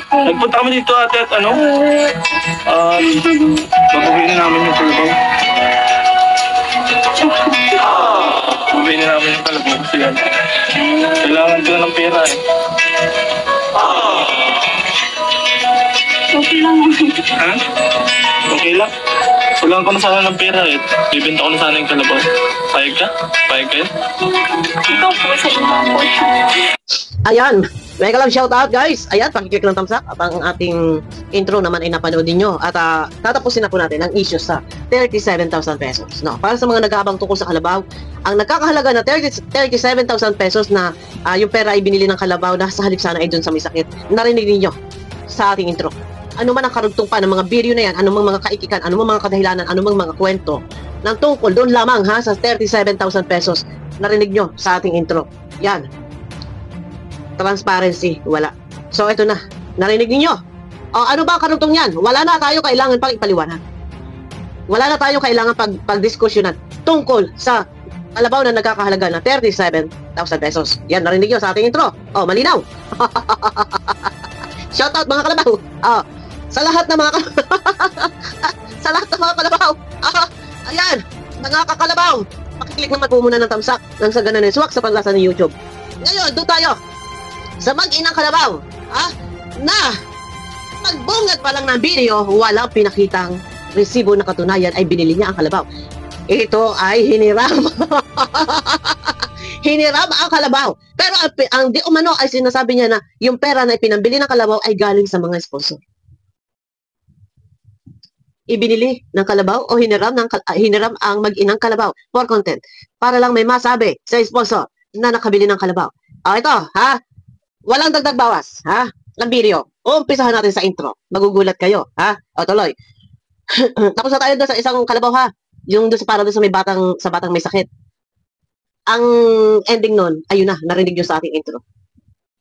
Nagpunta kami dito ate at ano, babawiin na namin yung kalabaw. Babawiin na namin yung kalabaw kasi yan. Kailangan ko na ng pera eh. Okay lang. Ha? Okay lang. Kailangan ko na sana ng pera eh. Bibenta ko na sana yung kalabaw. Payag ka? Payag kayo? Ikaw po sa inyo po. Ayan, mega love shoutout guys. Ayan, pakiclick ng thumbs up at ang ating intro naman ay napanood niyo. At tatapusin na po natin ang issue sa 37,000 pesos. No, para sa mga nag-aabang tungkol sa kalabaw, ang nagkakahalaga na 37,000 pesos na yung pera ay binili ng kalabaw na sa halip sana ay dun sa may sakit. Narinig niyo sa ating intro. Ano man ang karugtong pa ng mga video na yan, anumang mga kaikikan, anumang mga kadahilanan, anumang mga kwento ng tungkol doon lamang ha sa 37,000 pesos. Narinig nyo sa ating intro. Yan. Transparency, wala. So ito na, narinig niyo. Ano ba ang karugtong yan? Wala na tayo kailangan pang ipaliwanag. Wala na tayo kailangan pagdiskusyonan tungkol sa kalabaw na nagkakahalaga na 37,000 pesos. Yan, narinig nyo sa ating intro. Malinaw. Shoutout mga kalabaw. Sa lahat ng mga sa lahat ng mga kalabaw. Ayan, mga kakalabaw. Pakiclick naman po muna ng thumbs up nang sa ganun swak sa panlasa ng YouTube. Ngayon, doon tayo sa mag-inang kalabaw. Na pagbungad pa lang ng video, walang pinakitang resibo na katunayan ay binili niya ang kalabaw. Ito ay hiniram. Hiniram ang kalabaw. Pero ang di umano ay sinasabi niya na yung pera na ipinambili ng kalabaw ay galing sa mga sponsor. Ibinili ng kalabaw o hiniram ang mag-inang kalabaw for content. Para lang may masabi sa sponsor na nakabili ng kalabaw. Ito, walang dagdag bawas, ng video. Umpisahan natin sa intro. Magugulat kayo, tuloy. Tapos na tayo doon sa isang kalabaw, yung doon para doon sa batang may sakit. Ang ending nun, ayun na, narinig nyo sa ating intro.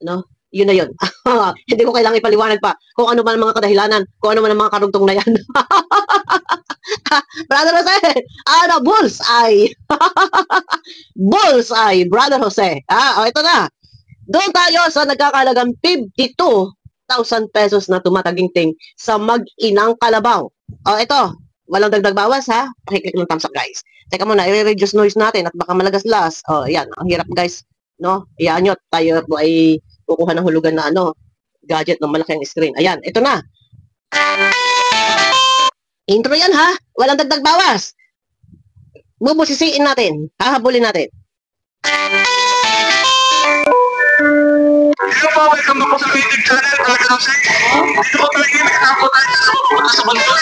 No? Yun na yun. Hindi ko kailangan ipaliwanag pa kung ano man ang mga kadahilanan, kung ano man ang mga karugtong na yan. Brother Jose, bullseye. Bullseye, Brother Jose. Ito na. Doon tayo sa nagkakalagang 52,000 pesos na tumataginting sa mag-inang kalabaw. Ito, walang dagdag bawas Pakiclick ng thumbs up guys. Teka muna, i-reduce noise natin at baka malagaslas. Yan, ang hirap guys. No? Iyaan nyo, tayo po ay kukuha ng hulugan na gadget ng malaking screen. Ayan, ito na. Intro yan walang dagdag bawas. Bubusisiin natin. Hahabulin natin. Hello po, welcome po sa YouTube channel, Brother Jose. Dito po tayo, nakatapo tayo sa bundok.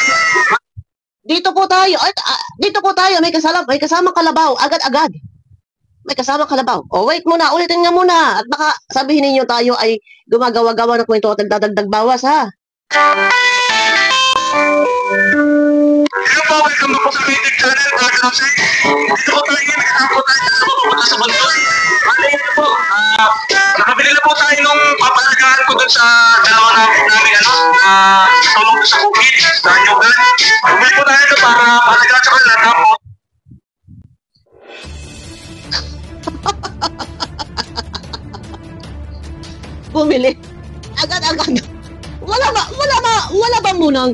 Dito po tayo, may kasamang kalabaw, agad-agad. May kasamang kalabaw. Wait muna, ulitin nga muna. At baka sabihin niyo tayo ay gumagawa-gawa ng kwento at nagdadagdag bawas, Hello po, welcome po sa YouTube channel, Brother Jose. Dito po tayo, nakatapo tayo sa bundok. Po, nakabili na po tayo nung papalagahan ko dun sa dalawa namin tulong sa COVID, sa Yogan. Bumili po tayo doon para palagahan sa kanila. Tapos bumili. Agad-agad. Wala ba munang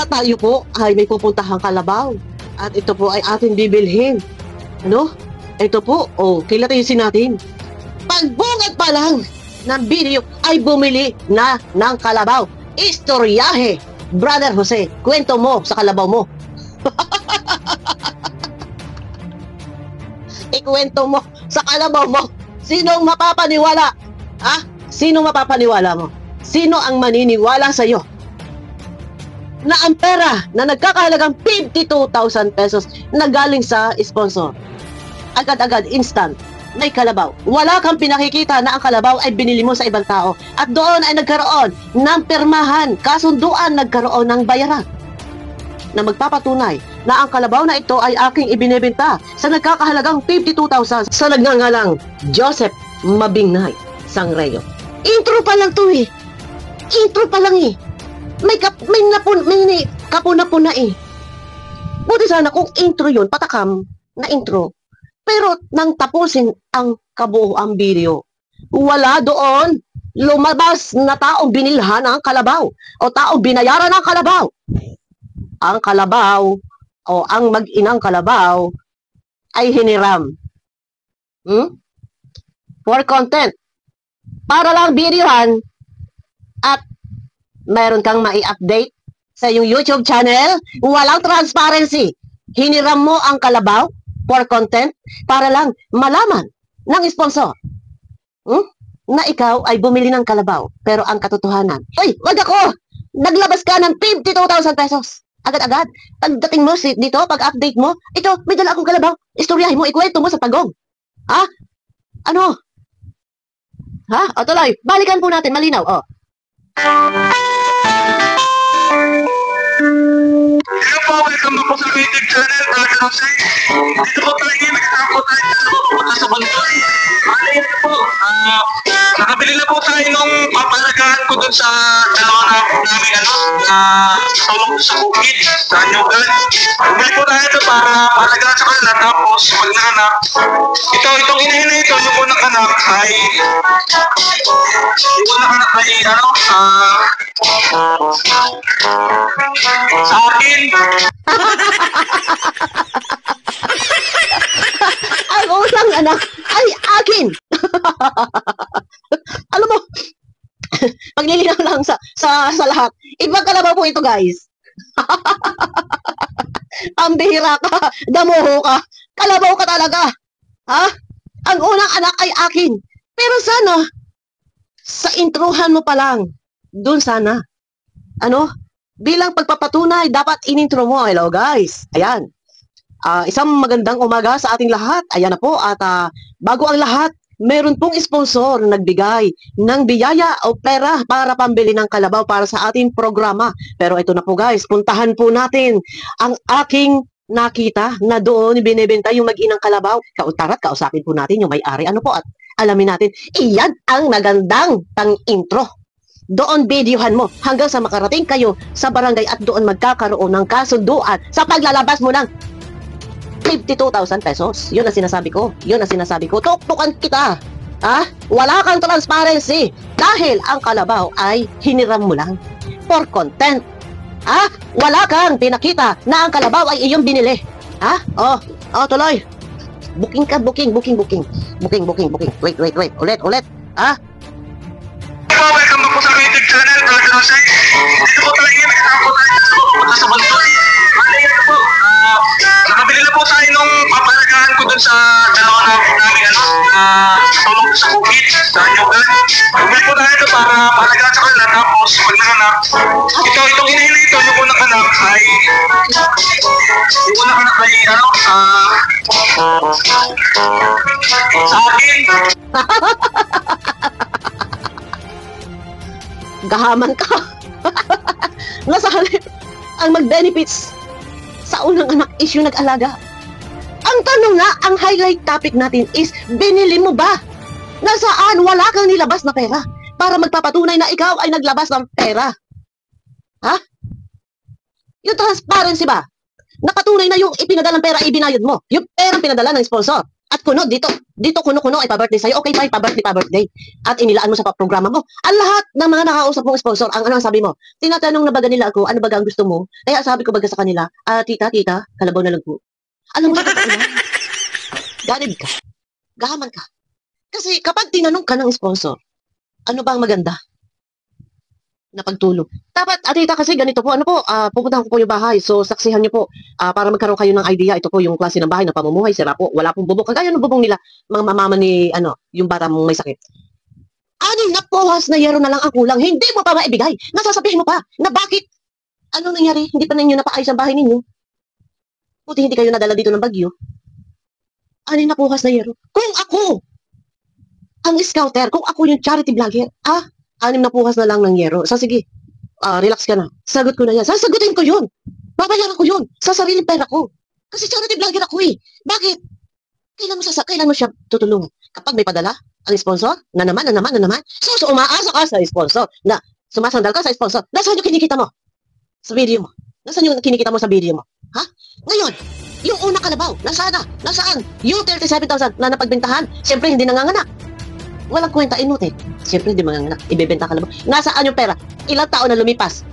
tayo po ay may pupuntahang kalabaw. At ito po ay ating bibilhin. Ito po, kilatisin natin. Pagbungad pa lang ng video ay bumili na ng kalabaw. Istoryahe, Brother Jose, kwento mo sa kalabaw mo. Ikwento mo sa kalabaw mo. Sinong mapapaniwala? Sino mapapaniwala mo? Sino ang maniniwala sa iyo na ang pera na nagkakahalagang 52,000 pesos na galing sa sponsor, agad-agad, instant, may kalabaw. Wala kang pinakikita na ang kalabaw ay binili mo sa ibang tao at doon ay nagkaroon ng pirmahan, kasunduan, nagkaroon ng bayaran na magpapatunay na ang kalabaw na ito ay aking ibinebenta sa nagkakahalagang 52,000 sa nagngangalang Joseph Mabingnay Sangreo. Intro pa lang to Intro pa lang May kapuna-puna Buti sana kung intro yun, patakam na intro. Pero nang tapusin ang kabuoang video, wala doon lumabas na taong binilhan ng kalabaw o taong binayaran ng kalabaw. Ang kalabaw o ang mag-inang kalabaw ay hiniram. For content. Para lang videohan at meron kang mai-update sa iyong YouTube channel, walang transparency. Hiniram mo ang kalabaw for content para lang malaman ng sponsor na ikaw ay bumili ng kalabaw. Pero ang katotohanan, uy, wag ako! Naglabas ka ng 52,000 pesos. Agad-agad. Pagdating mo dito, pag-update mo, ito, may dala akong kalabaw. Istoryahin mo, ikwento mo sa pagong. Ha? Ano? Ha? O tuloy, balikan po natin, malinaw. O. Hello po, welcome back po sa YouTube channel, Brother Jose. Dito po tayo ngayon, nagsasama po tayo pupunta sa Bandoy. Bali na po, nakabili na po tayo nung papalagahan ko dun sa dalawa namin tulong sa bukid, sa Nyugan. Bumili po tayo ito para palagahan sa kanila, tapos pag naanak, itong inahin na ito, yung unang anak ay, sa akin. Ang unang anak ay akin. Alam mo, paglilinaw lang sa lahat. Ibang kalabaw po ito, guys. Ang bihira ka, damuho ka, kalabaw ka talaga. Ha? Ang unang anak ay akin. Pero sana, sa introhan mo pa lang, dun sana, bilang pagpapatunay, dapat inintro mo. Hello guys, ayan. Isang magandang umaga sa ating lahat. Ayan na po, at bago ang lahat, meron pong sponsor na nagbigay ng biyaya o pera para pambili ng kalabaw para sa ating programa. Pero ito na po guys, puntahan po natin ang aking nakita na doon binibenta yung mag-inang kalabaw. Tara't kausapin po natin yung may-ari. Ano po, at alamin natin, iyan ang magandang pang-intro. Doon videohan mo hanggang sa makarating kayo sa barangay at doon magkakaroon ng kasunduan sa paglalabas mo ng 52,000 pesos. Yun ang sinasabi ko. Yun ang sinasabi ko. Tuktukan kita. Ha? Wala kang transparency dahil ang kalabaw ay hiniram mo lang for content. Ha? Wala kang pinakita na ang kalabaw ay iyong binili. Ha? Tuloy. Booking ka, booking. Wait. Ulit. Ha? Welcome back po sa YouTube channel, Brother Jose. Dito po tayo ngayon, nagsasama po tayo pupunta sa Bandoy. Bali na po, nakabili na po tayo nung papalagahan ko dun sa dalawa namin tulong sa bukid, sa Nyugan. Bumili po tayo ito para palagahan sa kanila, tapos pag naanak, itong inahin na ito, yung unang anak ay, sa akin. Gahaman ka. Nasa halip, ang mag-benefits sa unang anak is yung nag-alaga. Ang tanong na, ang highlight topic natin is, binili mo ba? Nasaan? Wala kang nilabas na pera para magpapatunay na ikaw ay naglabas ng pera. Ha? Yung transparency ba? Napatunay na yung ipinadalang pera, ibinayad mo. Yung perang pinadala ng sponsor. At kuno, dito kuno ay pa-birthday sa'yo. Okay, fine, pa-birthday. At inilaan mo sa programa mo. Ang lahat ng mga nakausap mong sponsor, ang sabi mo? Tinatanong na baga nila ako, ano baga ang gusto mo? Kaya sabi ko baga sa kanila, tita, kalabaw na lang po. Alam mo sa totoo na, ganib ka. Gahaman ka. Kasi kapag tinanong ka ng sponsor, ano ba ang maganda na pagtulong? Dapat, tita, kasi ganito po, pupuntahan ko po yung bahay. So, saksihan niyo po, para magkaroon kayo ng idea. Ito po yung klase ng bahay na pamumuhay. Sira po, wala pong bubong. Kagaya ng bubong nila, mga mama ni, yung bata mong may sakit. Aning napuhas na yero na lang ang kulang. Hindi mo pa maibigay. Nasasabihin mo pa na bakit? Ano nangyari? Hindi pa ninyo napaayos ang bahay ninyo. Buti hindi kayo nadala dito ng bagyo. Aning napuhas na yero. Kung ako, ang scouter, kung ako yung charity vlogger, 6 na puhas na lang ng yero. Sige, relax ka na. Sagot ko na yan. Sasagutin ko yun. Babayaran ko yun. Sa sariling pera ko. Kasi charity vlogger ako eh. Bakit? Kailan mo siya tutulungan? Kapag may padala, ang sponsor, na naman. So umaasa ka sa sponsor, na sumasandal ka sa sponsor. Nasaan yung kinikita mo? Sa video mo. Nasaan yung kinikita mo sa video mo? Ha? Ngayon, yung unang kalabaw, nasaan? Yung 37,000 na napagbentahan, siyempre hindi nanganganak. Walang kwenta, inutin. Siyempre, di mga anak, ibebenta ka lang. Nasaan yung pera? Ilang taon na lumipas?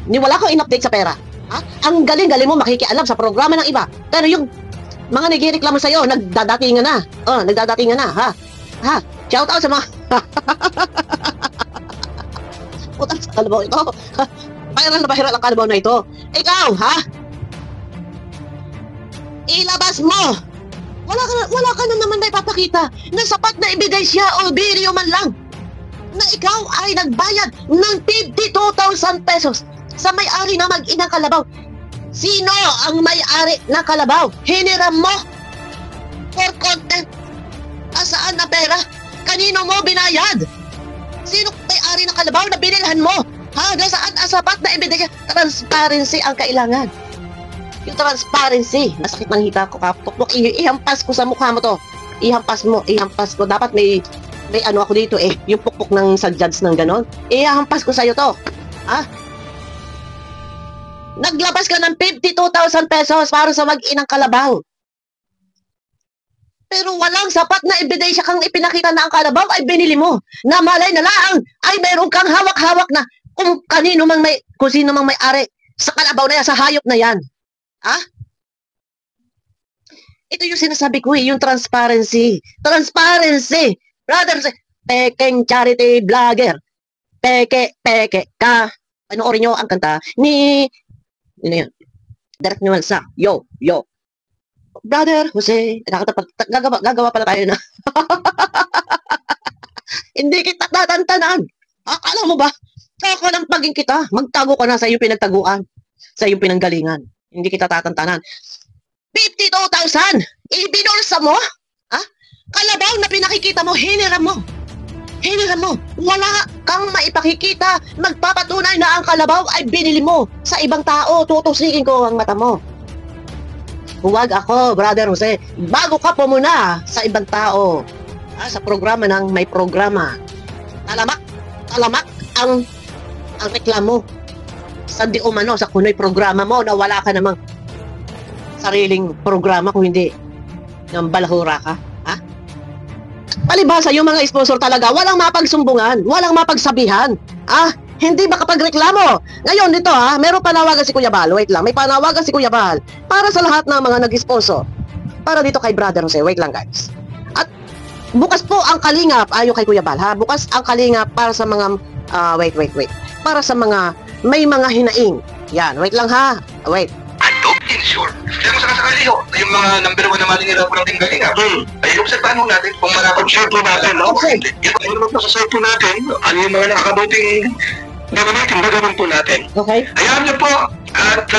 Ni wala ko in-update sa pera. Ha? Ang galing-galing mo makikialam sa programa ng iba. Pero yung mga nagreklamo sa'yo, nagdadatingan na. Oh, nagdadatingan na, ha? Ha? Shout out sa mga... Utang sa kalabaw ito. Viral na viral ang kalabaw na ito. Ikaw, ha? Ilabas mo! Wala ka na naman na ipapakita na sapat na ebidensya o video man lang na ikaw ay nagbayad ng 52,000 pesos sa may-ari na mag-inang kalabaw. Sino ang may-ari na kalabaw? Hiniram mo for content. Asaan na pera? Kanino mo binayad? Sino may-ari na kalabaw na binilhan mo? Ha? Saan ang sapat na ebidensya? Transparency ang kailangan. Yung transparency. Masakit ng hita ko, kapukpok. Ihampas ko sa mukha mo to. Ihampas mo. Ihampas ko. Dapat may ano ako dito eh. Yung pukpok ng sa judge ng ganon. Ihampas ko sa'yo to. Ha? Naglabas ka ng 52,000 pesos para sa mag-inang kalabaw. Pero walang sapat na ebidensya kang ipinakita na ang kalabaw ay binili mo. Na malay na lang ay mayroon kang hawak-hawak na kung sino mang may-ari sa kalabaw na yan, sa hayop na yan. Ha? Ito yung sinasabi ko eh, yung transparency. Transparency! Brother, peking charity vlogger. Peke ka. Panoorin nyo ang kanta ni... Ano yan? Direct Nuelsa. Yo. Brother Jose. Gagawa pala tayo na. Hindi kita tatantanan. Akala mo ba? Saka lang paging kita. Magtago ka na sa iyong pinagtaguan. Sa iyong pinanggalingan. Hindi kita tatantanan. 52,000! Ibinulsa mo? Ha? Kalabaw na pinakikita mo, hiniram mo. Hiniram mo. Wala kang maipakikita. Magpapatunay na ang kalabaw ay binili mo sa ibang tao. Tutusikin ko ang mata mo. Huwag ako, Brother Jose. Bago ka po muna sa ibang tao. Ha? Sa programa ng may programa. Talamak ang reklamo. Sa di umano, sa kuno'y programa mo na wala ka namang sariling programa kung hindi ng balahura ka. Ha? Palibhasa, yung mga sponsor talaga, walang mapagsumbungan, walang mapagsabihan. Hindi makapagreklamo. Ngayon dito meron panawagan si Kuya Bal. Wait lang, may panawagan si Kuya Bal para sa lahat ng mga nag-sponsor. Para dito kay Brother Jose. Wait lang guys. At bukas po ang kalingap, ayo kay Kuya Bal ha. Bukas ang kalingap para sa mga, wait. Para sa mga may mga hinaing. Yan, wait lang ha. Wait. Adobe Insure. Kaya kung sakasakali ho, yung mga number 1 na malinira po ng tinggalinga, ay obserbahan mo natin kung malapag-share po natin, no? Okay. Yung naman po sa site po natin, ano yung mga nakakabuting gagawin po natin. Okay. Hayaan niyo po, at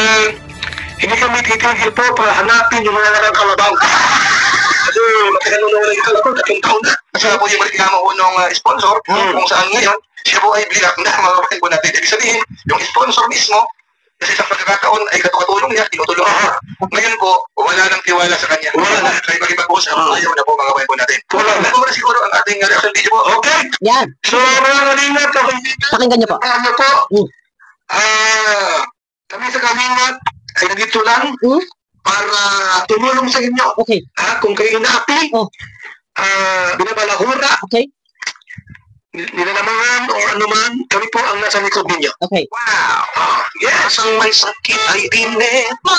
hindi kami titigil po para hanapin yung mga nakakalabaw. Kasi matagal na ito, 3 taon na. Kasi po yung reklamo ko ng sponsor, kung saan ngayon, siya po ay bilak na mga kapatid po natin. Ibig sabihin, yung sponsor mismo, kasi sa pagkakataon ay katulong niya, tinutulong niya. Ngayon po, wala nang tiwala sa kanya. Wala na. Kaya pag-ipag-usap, ayaw na po mga kapatid po natin. Wala na po na siguro ang ating reaction video po. Okay? Yan. So, mga kalingap, Pakinggan niyo po. ano po, kami sa kalingap ay nandito lang para tumulong sa inyo. Okay. Kung kayo inaapi, binabalahura, Okay. nilalamangan o anuman, kami po ang nasa likod ninyo. Okay. Wow! Yes, ang may sakit ay dinema.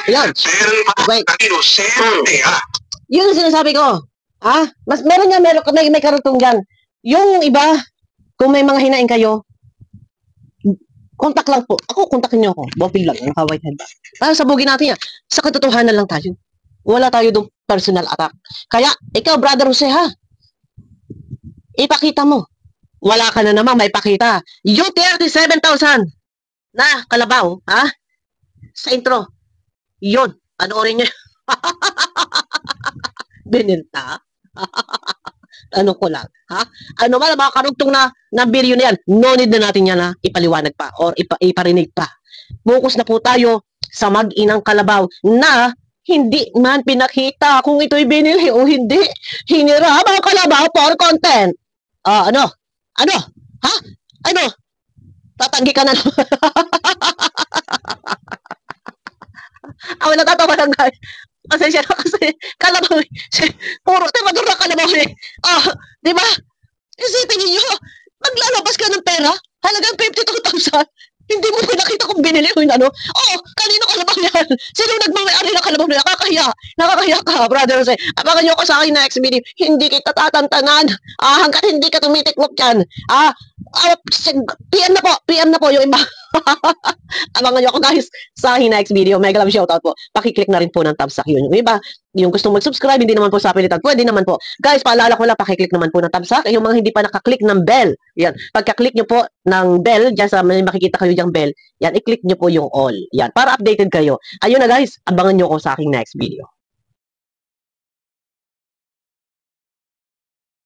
Yan. Pero Wait. inosente, Yun ang sinasabi ko. Mas meron may karutong dyan. Yung iba, kung may mga hinaing kayo, kontak lang po. Kontakin niyo ako. Bopil lang, naka-whitehead. Para sabugin natin yan. Sa katotohanan lang tayo. Wala tayo doon personal attack. Kaya, ikaw, Brother Jose, ipakita mo. Wala ka na naman may pakita. Yung 37,000 na kalabaw, sa intro. Yun. Panoorin niyo. Binenta. Ano ko lang, Ano man, mga karugtong na video na yan, no need na natin yan ipaliwanag pa or iparinig pa. Focus na po tayo sa mag-inang kalabaw na hindi man pinakita kung ito'y binili o hindi. Hiniram ang kalabaw for content. Ano? Ano? Tatanggi ka na naman. Ako natatawa lang guys. Kasi kalabaw, puro timadura kalabaw . Di 52,000. Hindi mo pinakita kung binili o yung ano. Oo, kanino kalabaw yan? Sino nagmamayari ng kalabaw na nakakahiya? Nakakahiya ka, brother Jose. Abangan niyo ako sa akin na next video. Hindi kita tatantanan. Hanggat hindi ka tumitiklop yan. PM na po yung iba. Abangan niyo ako guys sa akin next video. Mega love shoutout po. Pakiclick na rin po ng thumbs up yun. Yung iba, yung gustong mag-subscribe, hindi naman po sa pilitan. Pwede naman po. Guys, paalala ko lang, pakiclick naman po ng thumbs up. Yung mga hindi pa nakaklik ng bell, yan. Pagka-click nyo po ng bell, dyan sa may makikita kayo diyang bell, yan, i-click nyo po yung all. Yan, para updated kayo. Ayun na guys, abangan nyo ako sa aking next video.